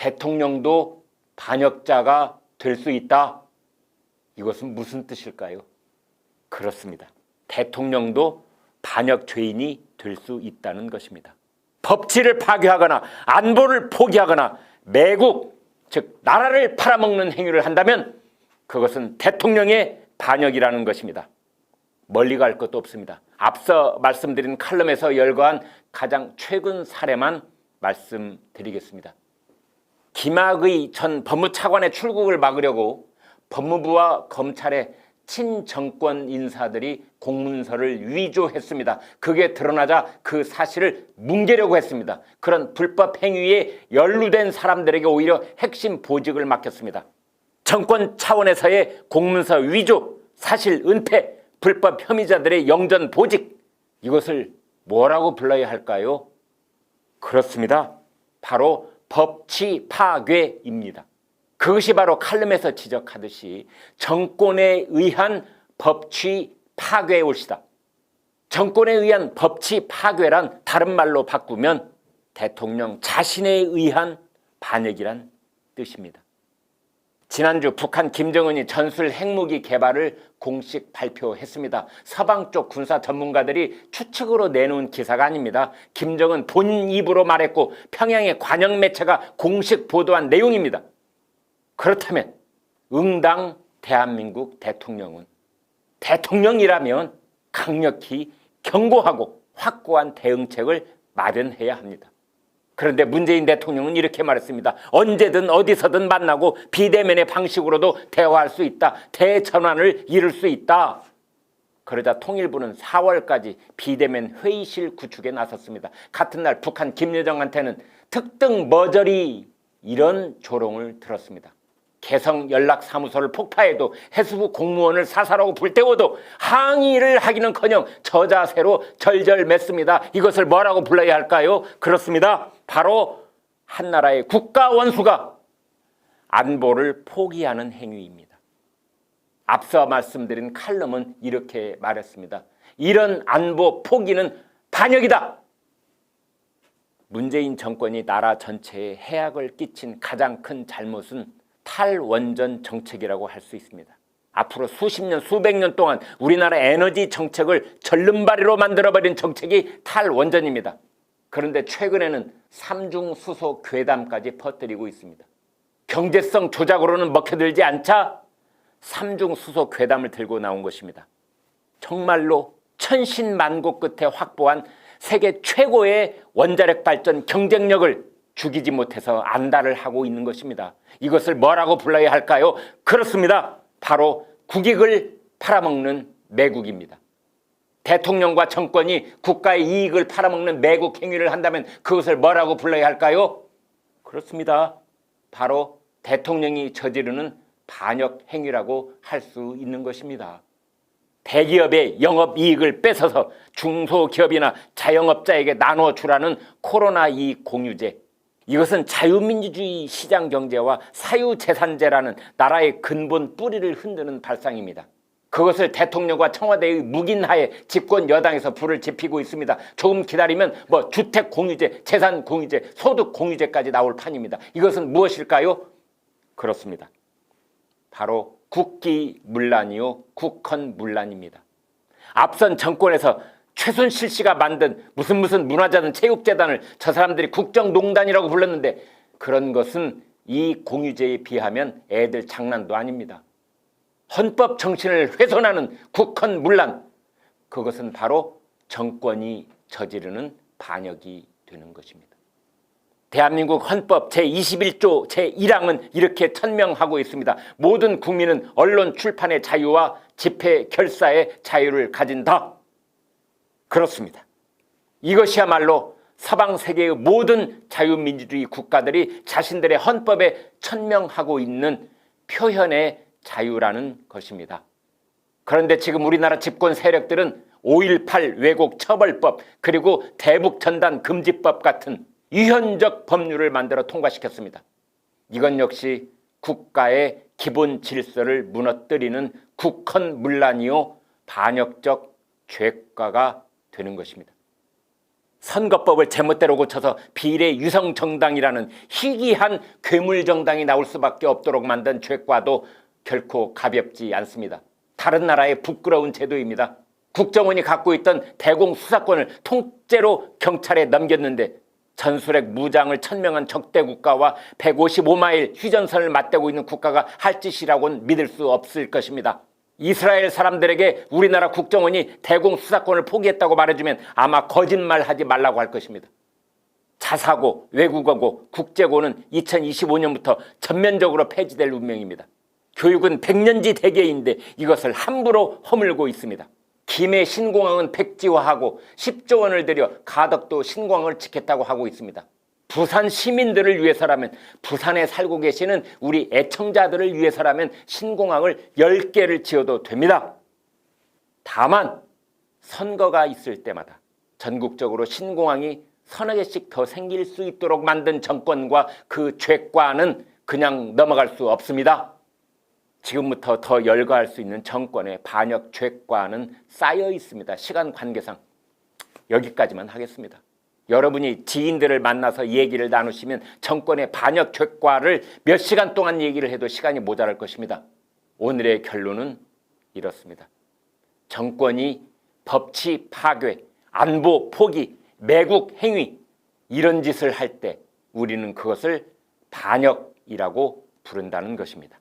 대통령도 반역자가 될 수 있다. 이것은 무슨 뜻일까요? 그렇습니다. 대통령도 반역 죄인이 될 수 있다는 것입니다. 법치를 파괴하거나 안보를 포기하거나 매국, 즉 나라를 팔아먹는 행위를 한다면 그것은 대통령의 반역이라는 것입니다. 멀리 갈 것도 없습니다. 앞서 말씀드린 칼럼에서 열거한 가장 최근 사례만 말씀드리겠습니다. 김학의 전 법무차관의 출국을 막으려고 법무부와 검찰의 친정권 인사들이 공문서를 위조했습니다. 그게 드러나자 그 사실을 뭉개려고 했습니다. 그런 불법 행위에 연루된 사람들에게 오히려 핵심 보직을 맡겼습니다. 정권 차원에서의 공문서 위조, 사실 은폐, 불법 혐의자들의 영전 보직, 이것을 뭐라고 불러야 할까요? 그렇습니다. 바로 법치 파괴입니다. 그것이 바로 칼럼에서 지적하듯이 정권에 의한 법치 파괴의 올시다. 정권에 의한 법치 파괴란 다른 말로 바꾸면 대통령 자신에 의한 반역이란 뜻입니다. 지난주 북한 김정은이 전술 핵무기 개발을 공식 발표했습니다. 서방 쪽 군사 전문가들이 추측으로 내놓은 기사가 아닙니다. 김정은 본인 입으로 말했고 평양의 관영 매체가 공식 보도한 내용입니다. 그렇다면 응당 대한민국 대통령은 대통령이라면 강력히 경고하고 확고한 대응책을 마련해야 합니다. 그런데 문재인 대통령은 이렇게 말했습니다. 언제든 어디서든 만나고 비대면의 방식으로도 대화할 수 있다. 대전환을 이룰 수 있다. 그러자 통일부는 4월까지 비대면 회의실 구축에 나섰습니다. 같은 날 북한 김여정한테는 특등 머저리 이런 조롱을 들었습니다. 개성연락사무소를 폭파해도 해수부 공무원을 사살하고 불태워도 항의를 하기는커녕 저자세로 절절맸습니다. 이것을 뭐라고 불러야 할까요? 그렇습니다. 바로 한나라의 국가원수가 안보를 포기하는 행위입니다. 앞서 말씀드린 칼럼은 이렇게 말했습니다. 이런 안보 포기는 반역이다. 문재인 정권이 나라 전체에 해악을 끼친 가장 큰 잘못은 탈원전 정책이라고 할 수 있습니다. 앞으로 수십 년, 수백 년 동안 우리나라 에너지 정책을 절름발이로 만들어버린 정책이 탈원전입니다. 그런데 최근에는 삼중수소 괴담까지 퍼뜨리고 있습니다. 경제성 조작으로는 먹혀들지 않자 삼중수소 괴담을 들고 나온 것입니다. 정말로 천신만고 끝에 확보한 세계 최고의 원자력 발전 경쟁력을 죽이지 못해서 안달을 하고 있는 것입니다. 이것을 뭐라고 불러야 할까요? 그렇습니다. 바로 국익을 팔아먹는 매국입니다. 대통령과 정권이 국가의 이익을 팔아먹는 매국 행위를 한다면 그것을 뭐라고 불러야 할까요? 그렇습니다. 바로 대통령이 저지르는 반역 행위라고 할 수 있는 것입니다. 대기업의 영업이익을 뺏어서 중소기업이나 자영업자에게 나눠주라는 코로나 이익 공유제, 이것은 자유민주주의 시장경제와 사유재산제라는 나라의 근본 뿌리를 흔드는 발상입니다. 그것을 대통령과 청와대의 묵인하에 집권 여당에서 불을 지피고 있습니다. 조금 기다리면 주택공유제, 재산공유제, 소득공유제까지 나올 판입니다. 이것은 무엇일까요? 그렇습니다. 바로 국기문란이요 국헌문란입니다. 앞선 정권에서 최순실 씨가 만든 무슨 문화자든 체육재단을 저 사람들이 국정농단이라고 불렀는데 그런 것은 이 공유제에 비하면 애들 장난도 아닙니다. 헌법 정신을 훼손하는 국헌문란, 그것은 바로 정권이 저지르는 반역이 되는 것입니다. 대한민국 헌법 제21조 제1항은 이렇게 천명하고 있습니다. 모든 국민은 언론 출판의 자유와 집회 결사의 자유를 가진다. 그렇습니다. 이것이야말로 서방 세계의 모든 자유민주주의 국가들이 자신들의 헌법에 천명하고 있는 표현의 자유라는 것입니다. 그런데 지금 우리나라 집권 세력들은 5.18 왜곡 처벌법 그리고 대북전단 금지법 같은 유현적 법률을 만들어 통과시켰습니다. 이건 역시 국가의 기본 질서를 무너뜨리는 국헌문란이요 반역적 죄과가 되는 것입니다. 선거법을 제멋대로 고쳐서 비례 유성 정당이라는 희귀한 괴물 정당이 나올 수밖에 없도록 만든 죄과도 결코 가볍지 않습니다. 다른 나라의 부끄러운 제도입니다. 국정원이 갖고 있던 대공 수사권을 통째로 경찰에 넘겼는데 전술핵 무장을 천명한 적대 국가와 155마일 휴전선을 맞대고 있는 국가가 할 짓이라고는 믿을 수 없을 것입니다. 이스라엘 사람들에게 우리나라 국정원이 대공 수사권을 포기했다고 말해주면 아마 거짓말하지 말라고 할 것입니다. 자사고, 외국어고, 국제고는 2025년부터 전면적으로 폐지될 운명입니다. 교육은 백년지 대계인데 이것을 함부로 허물고 있습니다. 김해 신공항은 백지화하고 10조 원을 들여 가덕도 신공항을 짓겠다고 하고 있습니다. 부산 시민들을 위해서라면, 부산에 살고 계시는 우리 애청자들을 위해서라면 신공항을 10개를 지어도 됩니다. 다만 선거가 있을 때마다 전국적으로 신공항이 서너 개씩 더 생길 수 있도록 만든 정권과 그 죄과는 그냥 넘어갈 수 없습니다. 지금부터 더 열거할 수 있는 정권의 반역 죄과는 쌓여 있습니다. 시간 관계상 여기까지만 하겠습니다. 여러분이 지인들을 만나서 얘기를 나누시면 정권의 반역 죄과를 몇 시간 동안 얘기를 해도 시간이 모자랄 것입니다. 오늘의 결론은 이렇습니다. 정권이 법치 파괴, 안보 포기, 매국 행위 이런 짓을 할 때 우리는 그것을 반역이라고 부른다는 것입니다.